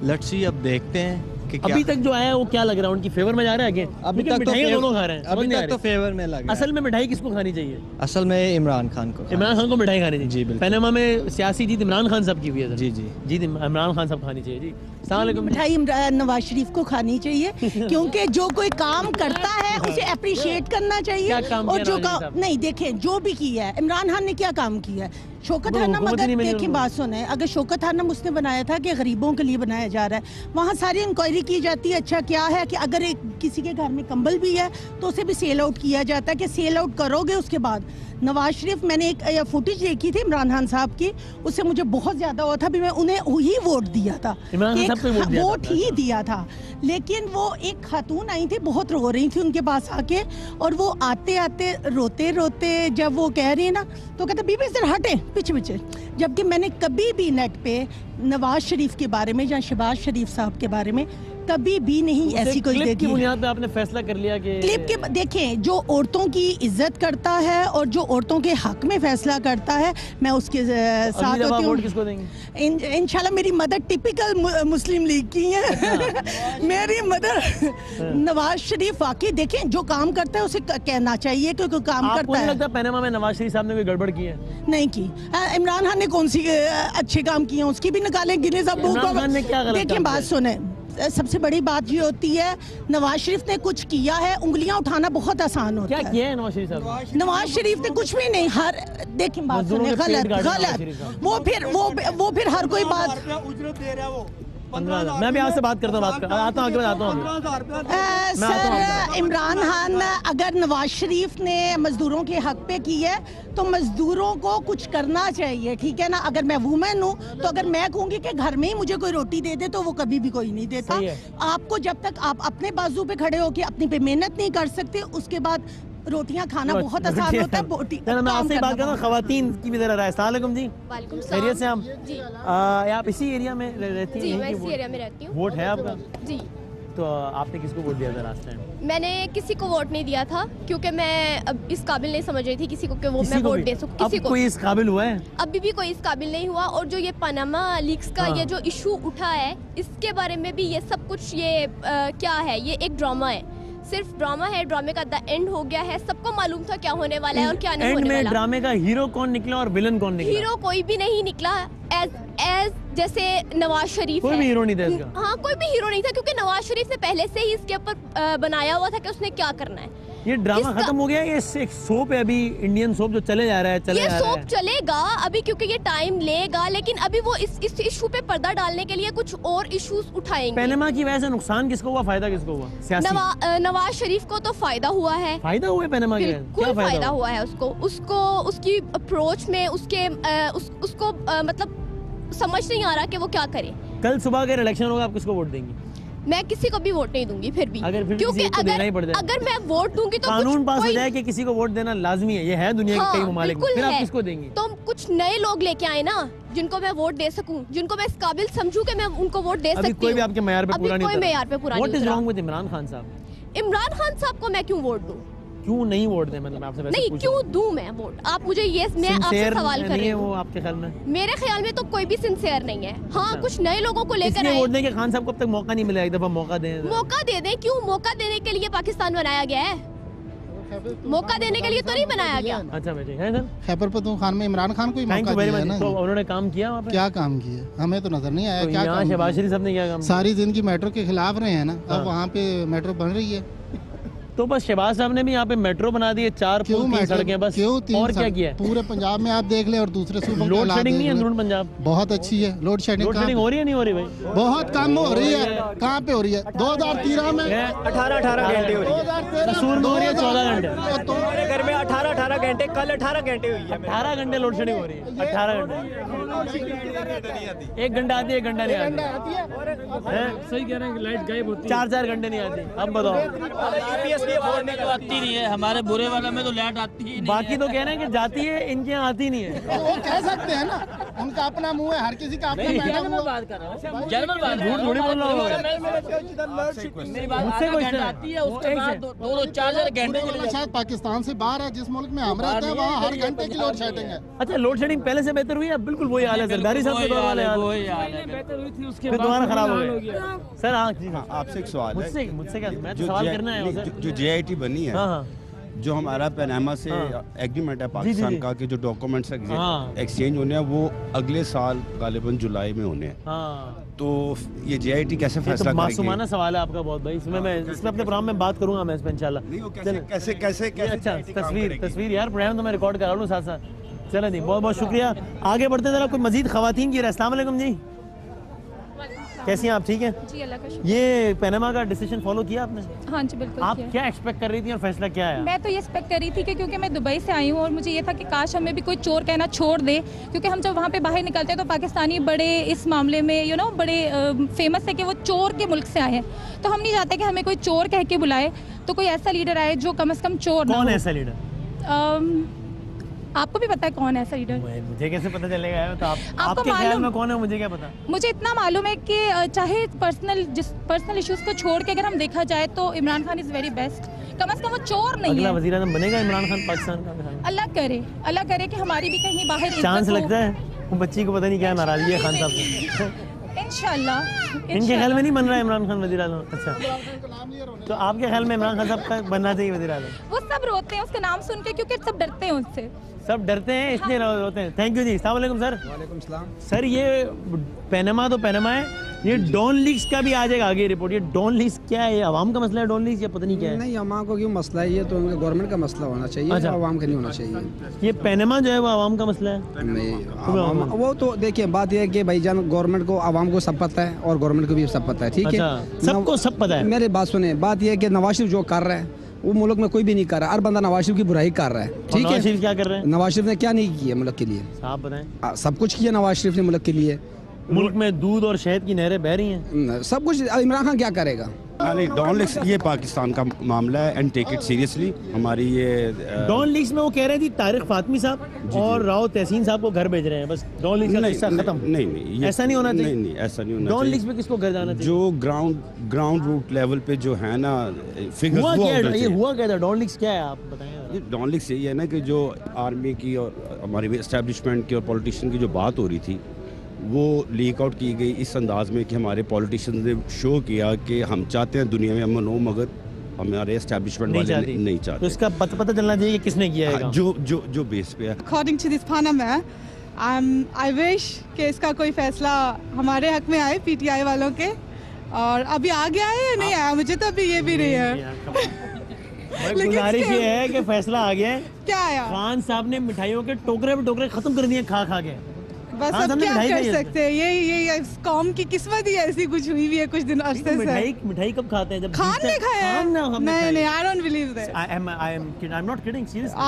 लेट्स सी, अब देखते हैं कि अभी तक जो आया है वो क्या लग रहा है, उनकी फेवर में जा रहा है? अभी तक तो दोनों खा रहे हैं, अभी तक तो फेवर में लग रहा है। असल में मिठाई किसको खानी चाहिए? असल में इमरान खान को। इमरान खान को मिठाई खानी चाहिए। जी बिल्कुल। पनामा में सियासी जीत इमरान खान साहब की हुई है। जी इमरान खान साहब खानी चाहिए। जी मिठाई नवाज शरीफ को खानी चाहिए, क्योंकि जो कोई काम करता है उसे अप्रिशिएट करना चाहिए। और जो काम नहीं, देखें जो भी किया है इमरान खान ने, क्या काम किया है। शौकत हरनम, अगर देखें बात सुने, अगर शौकत हरनम उसने बनाया था कि गरीबों के लिए बनाया जा रहा है, वहाँ सारी इंक्वायरी की जाती है। अच्छा क्या है कि अगर किसी के घर में कंबल भी है तो उसे भी सेल आउट किया जाता है कि सेल आउट करोगे उसके बाद। नवाज शरीफ, मैंने एक फुटेज देखी थी इमरान खान साहब की, उससे मुझे बहुत ज़्यादा हुआ था भी, मैं उन्हें ही वोट दिया था, वोट ही दिया था। लेकिन वो एक खातून आई थी, बहुत रो रही थी उनके पास आके, और वो आते आते रोते रोते जब वो कह रही है ना, तो कहते बीबी इधर हटे पीछे। जबकि मैंने कभी भी नेट पे नवाज शरीफ के बारे में या शहबाज शरीफ साहब के बारे में कभी भी नहीं ऐसी कोई देखी। की बुनियाद पे आपने फैसला कर लिया कि क्लिप के देखें, जो औरतों की इज्जत करता है और जो औरतों के हक में फैसला करता है, मैं उसके साथ होती हूँ। किसको देंगे? इंशाल्लाह मेरी मदर टिपिकल मुस्लिम लीग की है। मेरी मदर नवाज शरीफ, वाकई देखें जो काम करता है उसे कहना चाहिए क्योंकि काम करता है। लगता है पनामा में नवाज शरीफ साहब ने कोई गड़बड़ की है? नहीं की। इमरान खान ने कौन सी अच्छे काम किए हैं उसकी भी निकालें, गिनीज बुक ऑफ। देखें बात सुने, सबसे बड़ी बात ये होती है, नवाज शरीफ ने कुछ किया है, उंगलियां उठाना बहुत आसान होता है। क्या किया है नवाज शरीफ साहब? नवाज शरीफ ने कुछ भी नहीं, हर देखें बात सुने, गलत। वो फिर हर कोई बात। मैं भी आपसे बात करता हूँ, आता हूँ। सर इमरान खान, अगर नवाज शरीफ ने मजदूरों के हक पे की है तो मजदूरों को कुछ करना चाहिए, ठीक है ना। अगर मैं वुमेन हूँ तो अगर मैं कहूँगी कि घर में ही मुझे कोई रोटी दे दे तो वो कभी भी कोई नहीं देता। आपको जब तक आप अपने बाजू पे खड़े होके अपनी पे मेहनत नहीं कर सकते, उसके बाद रोटियां खाना बहुत आसान होता है। मैं आपसे बात कर रहा हूँ, खवातीन की भी जरा राय। अस्सलाम जी, खैरियत से? आप इसी एरिया में रहती हैं? जी, मैं इसी एरिया में रहती हूँ। वोट है आपका? जी। तो आपने किसको वोट दिया था लास्ट टाइम? मैंने किसी को वोट नहीं दिया था, क्योंकि मैं अब इस काबिल नहीं समझ रही थी किसी को कि वो मैं वोट दे सकूं। किसी को कोई इस काबिल हुआ है? अभी भी कोई इस काबिल नहीं हुआ। और जो ये पनामा लीक्स का ये जो इशू उठा है, इसके बारे में भी ये सब कुछ ये क्या है, ये एक ड्रामा है, सिर्फ ड्रामा है। ड्रामे का द एंड हो गया है, सबको मालूम था क्या होने वाला है और क्या नहीं होने वाला। ड्रामे का हीरो कौन निकला और विलन कौन निकला? हीरो कोई भी नहीं निकला। एज जैसे नवाज शरीफ कोई भी हीरो नहीं था इसका। हाँ, कोई भी हीरो नहीं था, क्योंकि नवाज शरीफ ने पहले से ही इसके ऊपर बनाया हुआ था कि उसने क्या करना है। ये ड्रामा खत्म हो गया, ये एक सोप है अभी, इंडियन सोप जो चले जा रहा है, ये सोप चलेगा अभी, क्योंकि ये टाइम लेगा, लेकिन अभी वो इस इशू पे पर्दा डालने के लिए कुछ और इश्यूज उठाएंगे। पनामा की वजह से नुकसान किसको हुआ, फायदा किसको हुआ? नवाज शरीफ को तो फायदा हुआ है। फायदा हुआ है पनामा के? बिल्कुल फायदा हुआ है उसको उसकी अप्रोच में, उसको मतलब समझ नहीं आ रहा कि वो क्या करे। कल सुबह अगर इलेक्शन होगा आप किसको वोट देंगे? मैं किसी को भी वोट नहीं दूंगी फिर भी, क्योंकि अगर मैं वोट दूंगी तो कानून पास हो जाए कि किसी को वोट देना लाजमी है, ये है दुनिया के कई ममालिक में, फिर आप किसको देंगी? तो कुछ नए लोग लेके आए ना जिनको मैं वोट दे सकूं, जिनको मैं इस काबिल समझूं कि मैं उनको वोट दे सकती हूं। कोई भी आपके मेयार पे पूरा नहीं कोई मेयार पे पूरा नहीं। What is wrong with Imran Khan साहब? इमरान खान साहब को मैं क्यों वोट दूं? क्यों नहीं वोट दें? मतलब आपसे वैसे नहीं, क्यों दूं मैं वोट? आप मुझे ये मैं आपसे सवाल कर रही हूं। वो आपके ख्याल में? मेरे ख्याल में तो कोई भी सिंसियर नहीं है। हाँ, कुछ नए लोगों को लेकर आए। वोट दें कि खान साहब को अब तक मौका नहीं मिला, एक दफा मौका दें। मौका दे दें। क्यों? मौका देने के लिए पाकिस्तान बनाया गया है, मौका देने के लिए तो नहीं बनाया गया। अच्छा बेटे, है सर खैबर पख्तूनख्वा में इमरान खान को ही मौका दिया है ना। तो उन्होंने काम किया वहाँ पे? क्या काम किया हमें तो नजर नहीं आया। तो क्या काम? शहबाज शरीफ साहब ने क्या काम? सारी जिंदगी मेट्रो के खिलाफ रहे हैं ना, अब वहाँ पे मेट्रो बन रही है। तो बस शहबाज साहब ने भी यहाँ पे मेट्रो बना दी है, 4 सड़कें बस, और क्या किया है? पूरे पंजाब में आप देख ले और दूसरे सूबों लोड शेडिंग नहीं है अंदरून पंजाब? बहुत अच्छी है लोड शेडिंग। हो रही है नहीं हो रही भाई? बहुत कम हो रही है। कहाँ पे हो रही है? 2013 में 18 घंटे हो रही है। कसूर में हो रही है 14 घंटे। तुम्हारे घर में 18 घंटे, कल 18 घंटे हुई है। 18 घंटे लोड शेडिंग हो रही है। 18 घंटे 1 घंटा आती है, 1 घंटा नहीं आती है। सही कह रहे हैं, लाइट गायब होती है। 4 घंटे नहीं आती। अब बताओ, आती नहीं है, हमारे बुरे वाले में तो लाइट आती ही नहीं। बाकी तो कह रहे हैं कि जाती है, इनके यहाँ आती नहीं है। वो कह सकते हैं ना, उनका अपना मुंह है, हर किसी का अपना जनरल बात कर रहा हूँ, जनरल बात झूठ थोड़ी बोल रहा हूँ। मुझसे कोई आती है, उसके बाद 2-4 घंटे। शायद पाकिस्तान से बाहर है, जिस मुल्क में हम रहते हैं वहाँ हर घंटे की लोड शेडिंग है। अच्छा, लोड शेडिंग पहले से बेहतर हुई है? बिल्कुल वही हाल है। जरदारी साहब के दौर वाले हाल बेहतर हुई थी, उसके बाद दोबारा खराब हो गया। सर आपसे एक सवाल है। मुझसे क्या? मैं तो सवाल करना है। जो JIT बनी है, जो हमारा पनामा से एग्रीमेंट है पाकिस्तान का कि जो डॉक्यूमेंट्स एक्सचेंज होने हैं वो अगले साल गालिबन जुलाई में होने हैं। तो ये JIT कैसे फैसला करेगी? मासूमाना सवाल है आपका बहुत भाई। इसमें अपने प्रोग्राम में बात करूंगा मैं इस पे इंशाल्लाह। कैसे अच्छा, तस्वीर यार, प्रोग्राम तो मैं रिकॉर्ड करा लूँ साथ साथ। चलो जी, बहुत बहुत शुक्रिया। आगे बढ़ते जरा कोई मजीद खवातीन की। अस्सलाम वालेकुम जी, कैसी हैं आप? ठीक है जी, अल्लाह का शुक्र। ये पनामा का डिसीजन फॉलो किया आपने? हाँ जी, बिल्कुल। आप क्या एक्सपेक्ट कर रही थी और फैसला क्या है? मैं तो ये एक्सपेक्ट कर रही थी कि क्योंकि मैं दुबई से आई हूँ और मुझे ये था कि काश हमें भी कोई चोर कहना छोड़ दे, क्योंकि हम जब वहाँ पे बाहर निकलते हैं तो पाकिस्तानी बड़े इस मामले में बड़े फेमस है कि वो चोर के मुल्क से आए हैं। तो हम नहीं चाहते कि हमें कोई चोर कह के बुलाए, तो कोई ऐसा लीडर आए जो कम से कम चोर ना हो। कौन ऐसा लीडर? आपको भी पता है कौन है ऐसा लीडर? मुझे कैसे पता चलेगा? तो आपके ख्याल में कौन है? मुझे क्या पता। मुझे इतना मालूम है कि चाहे पर्सनल इश्यूज को छोड़ के अगर हम देखा जाए तो Imran Khan is very best. कम से कम वो चोर नहीं है। अगला वज़ीर आज़म बनेगा इमरान खान पाकिस्तान का? अल्लाह करे कि हमारी भी कहीं बाहर चांस लगता है। वो बच्ची को पता नहीं क्या नाराजगी है खान साहब से। इंशाल्लाह। इनके ख्याल में नहीं बन रहा है इमरान खान वज़ीर आज़म? अच्छा, तो आपके ख्याल में इमरान खान साहब का बनना चाहिए वज़ीर आज़म? वो सब रोते हैं उसका नाम सुन के, क्योंकि सब डरते हैं उससे। सब डरते हैं इसलिए रोते हैं। थैंक यू जी। अस्सलाम वालेकुम सर। वालेकुम सलाम। सर ये पनामा तो पनामा है, ये डॉन लीक्स का भी आ जाएगा आगे रिपोर्ट। ये डॉन लीक्स क्या है? ये आवाम का मसला है डॉन लीक्स या पता नहीं क्या है? नहीं, आवाम को क्यों मसला है? ये तो उनके गवर्नमेंट का मसला होना चाहिए। अच्छा, आवाम का नहीं होना चाहिए। ये पनामा जो है वो आवाम का मसला है? नहीं, वो तो देखिए बात यह है कि भाईजान गवर्नमेंट को आवाम को सब पता है और गवर्नमेंट को भी सब पता है। ठीक है, सबको सब पता है। मेरी बात सुने, बात यह है कि नवाज शरीफ जो कर रहा है वो मुल्क में कोई भी नहीं कर रहा। हर बंदा नवाज शरीफ की बुराई कर रहा है। ठीक है, नवाज शरीफ क्या कर रहे हैं? नवाज शरीफ ने क्या नहीं किया मुल्क के लिए? आप बताएं। सब कुछ किया नवाज शरीफ ने मुल्क के लिए। मुल्क में दूध और शहद की नहरें बह रही हैं, सब कुछ। इमरान खान क्या करेगा? नहीं, डॉन लीक्स ये पाकिस्तान का मामला है एंड टेक इट सीरियसली। हमारी ये डॉन लीक्स में वो कह रहे थे तारिक फातमी साहब और राव तहसीन साहब को घर भेज रहे हैं, बस डॉन लीक्स का किस्सा खत्म। नहीं, ऐसा नहीं होना चाहिए। नहीं, ऐसा नहीं होना डॉन चाहिए। लीक्स में किसको घर जाना चाहिए? जो ग्राउंड रूट लेवल पे जो है ना फिगर्स हुआ क्या था? डॉन लीक्स क्या है आप बताएं। डॉन लीक्स यही है ना कि जो आर्मी की और हमारी एस्टेब्लिशमेंट की और पॉलिटिशियन की जो बात हो रही थी वो लीक आउट की गई इस अंदाज में कि हमारे पॉलिटिशियंस ने शो किया कि हम चाहते हैं दुनिया में अमन हो, मगर हमारे एस्टेब्लिशमेंट वाले नहीं चाहते। तो इसका पता चलना चाहिए कि किसने किया है। जो बेस पे है। According to this Panama, I wish कि इसका कोई फैसला हमारे हक में आए, PTI वालों के। और अभी आ गया है या नहीं आया? मुझे तो अभी ये भी नहीं है। गुजारिश ये है कि फैसला आ गया है। क्या आया? खान साहब ने मिठाइयों के टोकरे पे टोकरे खत्म कर दिए खा के। बस अब क्या कर सकते हैं? ये कौम की किस्मत ही ऐसी कुछ हुई भी है कुछ दिन अरसे से। मिठाई कब खाते हैं? जब खान ने खाया। नहीं, I don't believe that. I'm not kidding, seriously.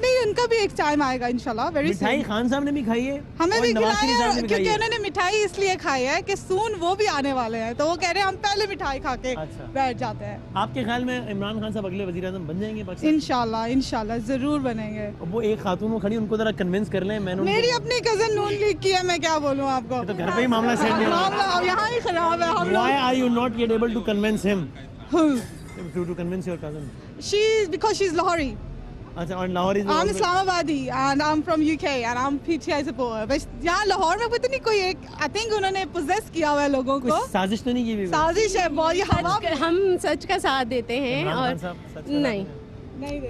नहीं, उनका भी एक टाइम आएगा इंशाल्लाह। वेरी मिठाई खान साहब ने भी खाई है, हमें भी नवाज शरीफ साहब खिलाया, ने भी खाई क्योंकि है। उन्होंने मिठाई इसलिए खाई है कि सून वो भी आने वाले हैं, तो वो कह रहे हैं हम पहले मिठाई खा के बैठ जाते हैं। आपके ख्याल में इमरान खान साहब अगले वज़ीर आज़म बन जाएंगे पाकिस्तान? इंशाल्लाह इंशाल्लाह जरूर बनेंगे। वो एक खातून वो खड़ी, उनको जरा कन्विंस कर लें। मैंने मेरी अपनी कजन नून लीग की है, मैं क्या बोलूँ आपको। तो घर पे ही मामला सेट नहीं होगा। मामला यहाँ ही खराब है। हम Why are you not yet able to convince him? Who? To convince your cousin? Because she's Lahori. अच्छा, और Lahore is I'm Islamabadi and I'm from UK and I'm PTI supporter. बस यहाँ लाहौर में पता नहीं कोई एक I think उन्होंने possess किया हुआ है लोगों को। साजिश तो नहीं की हुई? साजिश है बहुत, ये हवा। हम सच का साथ देते हैं और नहीं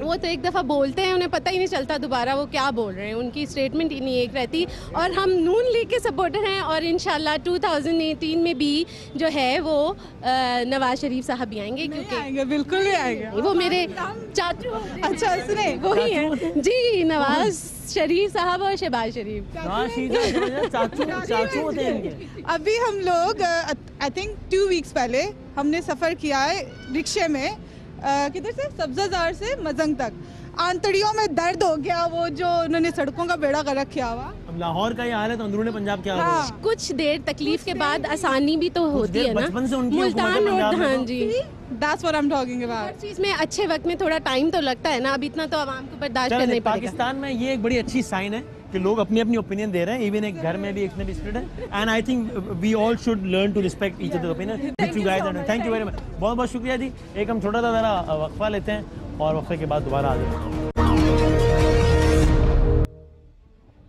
वो तो एक दफ़ा बोलते हैं, उन्हें पता ही नहीं चलता दोबारा वो क्या बोल रहे हैं, उनकी स्टेटमेंट ही नहीं एक रहती। और हम नून लीग के सपोर्टर हैं और इंशाल्लाह 2018 में भी जो है वो नवाज शरीफ साहब भी आएंगे, क्योंकि आएंगे, बिल्कुल ही आएंगे। वो मेरे चाचू। अच्छा सुने, वही है जी, नवाज शरीफ साहब और शहबाज शरीफ। चाचू होते हैं। अभी हम लोग आई थिंक 2 वीक्स पहले हमने सफ़र किया है रिक्शे में, किधर से, सब्जाजार से मजंग तक। आंतड़ियों में दर्द हो गया, वो जो उन्होंने सड़कों का बेड़ा गर्क किया हुआ। अब लाहौर का ये हाल है तो अंदरूनी पंजाब क्या हाल है? कुछ देर तकलीफ के बाद आसानी भी तो होती है ना। बचपन से उनकी मुल्तान रोड, हाँ जी, That's what I'm talking about. हर चीज़ में अच्छे वक्त में थोड़ा टाइम तो लगता है ना, अब इतना तो आवाम को बर्दाश्त करना ही पड़ेगा। पाकिस्तान में ये एक बड़ी अच्छी साइन है कि लोग अपनी अपनी ओपिनियन दे रहे हैं, इवन एक घर में भी एक स्प्लिट है, and I think we all should learn to respect each other opinion which you guys are doing. Thank you very much, बहुत बहुत शुक्रिया जी। एक हम छोटा सा ज़रा वक्फा लेते हैं और वक्फे के बाद दोबारा आ जाते हैं।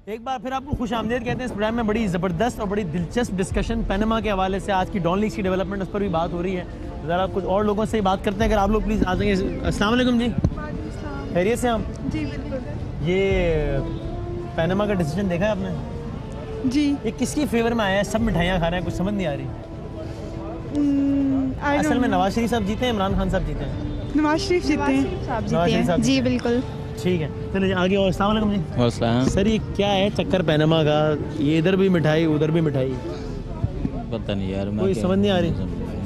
एक बार फिर आपको खुश आमदीद कहते हैं इस प्रोग्राम में। बड़ी ज़बरदस्त और बड़ी दिलचस्प डिस्कशन पनामा के हवाले से, आज की डॉन लीग्स की डेवलपमेंट, उस पर भी बात हो रही है। ज़रा कुछ और लोगों से ही बात करते हैं, अगर आप लोग प्लीज़ आ जाएंगे। अस्सलाम वालेकुम जी, खैरियत से हम? जी बिल्कुल। ये पनामा का डिसीजन देखा है आपने? जी। ये किसकी फेवर में आया है? सब मिठाइयाँ खा रहे हैं, कुछ समझ नहीं आ रही। असल में नवाज शरीफ साहब जीते हैं, इमरान खान साहब जीते हैं? नवाज शरीफ जीते हैं। जी बिल्कुल। ठीक है, चलिए आगे। और अस्सलाम वालेकुम जी। वालेकुम। सर ये क्या है चक्कर पनामा का? ये इधर भी मिठाई उधर भी मिठाई, पता नहीं यार, कोई समझ नहीं आ रही।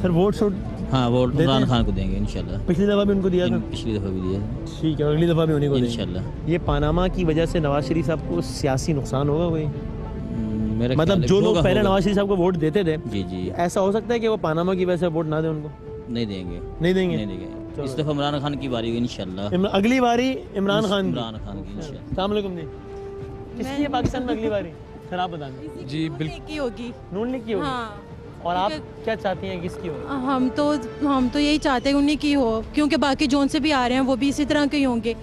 सर वोट शोट? हाँ, वोट इमरान खान को देंगे इंशाल्लाह। पिछली दफ़ा भी उनको दिया था? पिछली दफ़ा भी दिया था। ठीक है, अगली दफ़ा भी उन्हीं को देंगे इंशाल्लाह। ये पनामा की वजह से नवाज शरीफ साहब को सियासी नुकसान होगा कोई? मतलब जो लोग पहले नवाज शरीफ साहब को वोट देते थे, जी जी, ऐसा हो सकता है कि वो पनामा की वजह से वोट ना दे उनको? नहीं देंगे, नहीं देंगे, नहीं देंगे। इस दफ़ा इमरान खान की बारी होगी इंशाल्लाह। अगली बारी इमरान खान की इंशाल्लाह। अस्सलाम वालेकुम जी। किसकी है पाकिस्तान में अगली बारी? सर आप बताएं। जी बिल्कुल की होगी, नून लीग की होगी। हाँ। और आप क्या चाहती हैं किसकी हो? हम तो यही चाहते हैं उन्हीं की हो, क्योंकि बाकी जोन से भी आ रहे हैं वो भी इसी तरह के ही होंगे।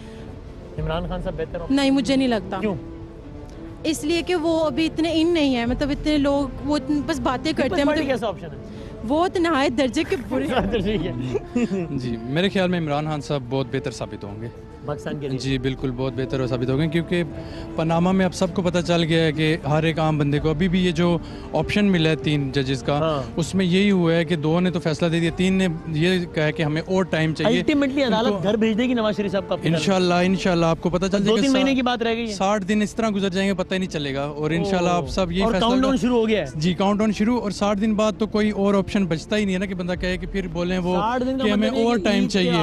इमरान खान साहब बेहतर हो? नहीं, मुझे नहीं लगता। क्यों? इसलिए कि वो अभी इतने इन नहीं है, मतलब इतने लोग वो बस बातें करते हैं। मतलब कैसा ऑप्शन है? वो तो नहायत दर्जे के बुरे जी, मेरे ख्याल में इमरान खान साहब बहुत बेहतर साबित होंगे पाकिस्तान के लिए। जी बिल्कुल, बहुत बेहतर साबित होंगे, क्योंकि पनामा में अब सबको पता चल गया है कि हर एक आम बंदे को, अभी भी ये जो ऑप्शन मिला है 3 जजेस का, उसमें यही हुआ है कि 2 ने तो फैसला दे दिया, 3 ने ये कहा कि हमें और टाइम चाहिए। अल्टीमेटली अदालत घर भेज देगी नवाज शरीफ साहब का? इंशाल्लाह आपको पता चल जाएगा। 2-3 महीने की बात रह गई है। 60 दिन इस तरह गुजर जाएंगे, पता ही नहीं चलेगा। और इंशाल्लाह आप सब यही फैसला, काउंटडाउन शुरू हो गया है। जी, काउंटडाउन शुरू, और 60 दिन बाद तो कोई और ऑप्शन बचता ही नहीं है ना, कि बंदा कहे कि फिर बोले वो कि हमें और टाइम चाहिए।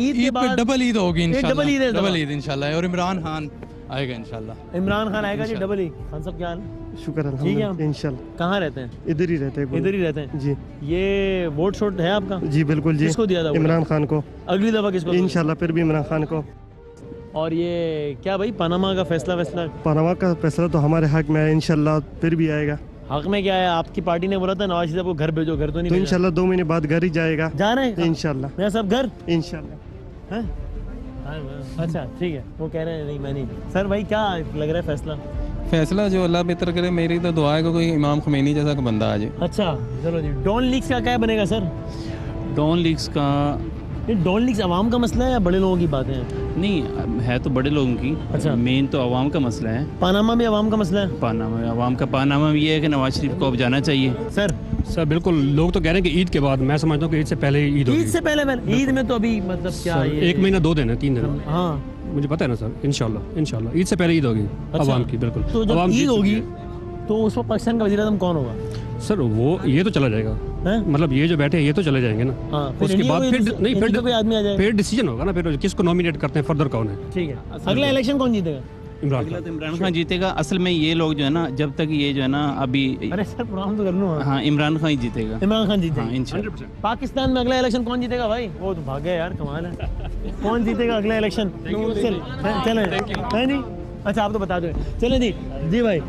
ईद पे डबल ईद होगी इंशाल्लाह, डबल ईद इंशाल्लाह, और इमरान खान आएगा इंशाल्लाह। इमरान खान आएगा जी, डबल ईद। खान साहब क्या हाल? शुक्र अल्हम्दुलिल्लाह, इंशाल्लाह। कहाँ रहते हैं? इधर ही रहते हैं। इधर ही रहते हैं जी। ये वोट शोट है आपका? जी बिल्कुल जी। किसको दिया था? इमरान खान को। अगली दफा किसको? इंशाल्लाह फिर भी इमरान खान को। और ये क्या भाई पनामा का फैसला? पनामा का फैसला तो हमारे हक में है, इंशाल्लाह फिर भी आएगा। हक में क्या है? आपकी पार्टी ने बोला था नवाज शरीफ को घर भेजो, घर तो नहीं? तो इंशाल्लाह 2 महीने बाद घर ही जाएगा। जा रहे हैं इंशाल्लाह। मेरा सब घर इंशाल्लाह। अच्छा ठीक है, वो कह रहे हैं नहीं मैं नहीं। सर भाई क्या लग रहा है फैसला? फैसला जो अल्लाह बेहतर करे, मेरी तो दुआ है कि कोई इमाम खुमैनी जैसा बंदा आ जाए। अच्छा चलो जी। डॉन लीग्स का क्या बनेगा सर? डॉन लीग्स का, डॉन लीग्स आवाम का मसला है या बड़े लोगों की बातें हैं? नहीं, है तो बड़े लोगों की। अच्छा, मेन तो आवाम का मसला है। पनामा में आवाम का मसला है? पनामा में आवाम का, पनामा में ये है कि नवाज शरीफ को अब जाना चाहिए। सर बिल्कुल, लोग तो कह रहे हैं कि ईद के बाद, मैं समझता हूँ कि ईद से पहले ईद होगी। ईद से पहले? ईद में तो अभी मतलब क्या, 1 महीना 2 दिन है, 3 दिन। हाँ मुझे पता है ना सर, इंशाल्लाह ईद से पहले ईद होगी आवाम की। बिल्कुल, तो जब ईद होगी तो उस वक्त पाकिस्तान का वज़ीर-ए-आज़म कौन होगा? सर वो ये तो चला जाएगा, मतलब ये जो बैठे हैं ये तो चले जाएंगे ना। फिर उसके इंडिया बाद कोई फिर दूसरा- नहीं इंडिया कोई आदमी आ जाएगा। फिर डिसीजन होगा ना, फिर किसको नॉमिनेट करते हैं, फर्दर कौन है। ठीक है, अगला इलेक्शन कौन जीतेगा? इमरान अगला तो इमरान खान जीतेगा। असल में ये लोग जो है ना, जब तक ये जो है ना अभी, अरे सर प्रोग्राम तो कर लूँ। हाँ इमरान खान ही जीतेगा। इमरान खान जीतेगा हाँ, इंशाल्लाह। पाकिस्तान में अगला इलेक्शन कौन जीतेगा भाई? वो तो भाग गया यार, कमाल है। कौन जीतेगा अगला इलेक्शन? चलें है नहीं? अच्छा आप तो बता दो। चलें जी भाई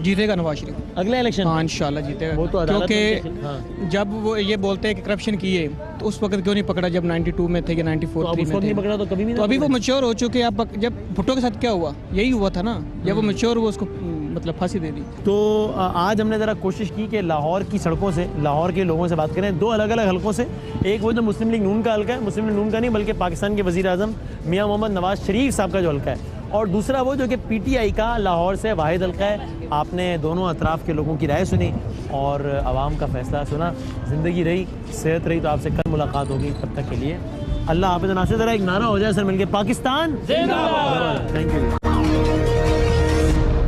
जीतेगा नवाज शरीफ अगला इलेक्शन। हाँ इंशाल्लाह जीतेगा। वो तो अदालत क्योंकि में- हाँ। जब वो ये बोलते हैं कि करप्शन किए तो उस वक्त क्यों नहीं पकड़ा जब 92 में थे या 94 तो अब 3 उस में वक्त थे? नहीं पकड़ा तो कभी भी तो नहीं अभी वो पकड़े। मैच्योर हो चुके हैं। अब जब भुट्टो के साथ क्या हुआ, यही हुआ था ना, जब वो मैच्योर हुआ उसको मतलब फांसी दे दी। तो आज हमने ज़रा कोशिश की कि लाहौर की सड़कों से, लाहौर के लोगों से बात करें, दो अलग अलग हलकों से। एक वो जो मुस्लिम लीग नून का हल्का है, मुस्लिम लीग नून का नहीं बल्कि पाकिस्तान के वज़ीर आज़म मियाँ मोहम्मद नवाज शरीफ साहब का जो हल्का है, और दूसरा वो जो कि PTI का लाहौर से वाहिद हल्का है। आपने दोनों अतराफ़ के लोगों की राय सुनी और आवाम का फ़ैसला सुना। ज़िंदगी रही, सेहत रही, तो आपसे कल मुलाकात होगी। तब तक के लिए अल्लाह हाफ़िज़। नासिर ज़रा एक नारा हो जाए सर मिलके, पाकिस्तान जिंदाबाद। Thank you.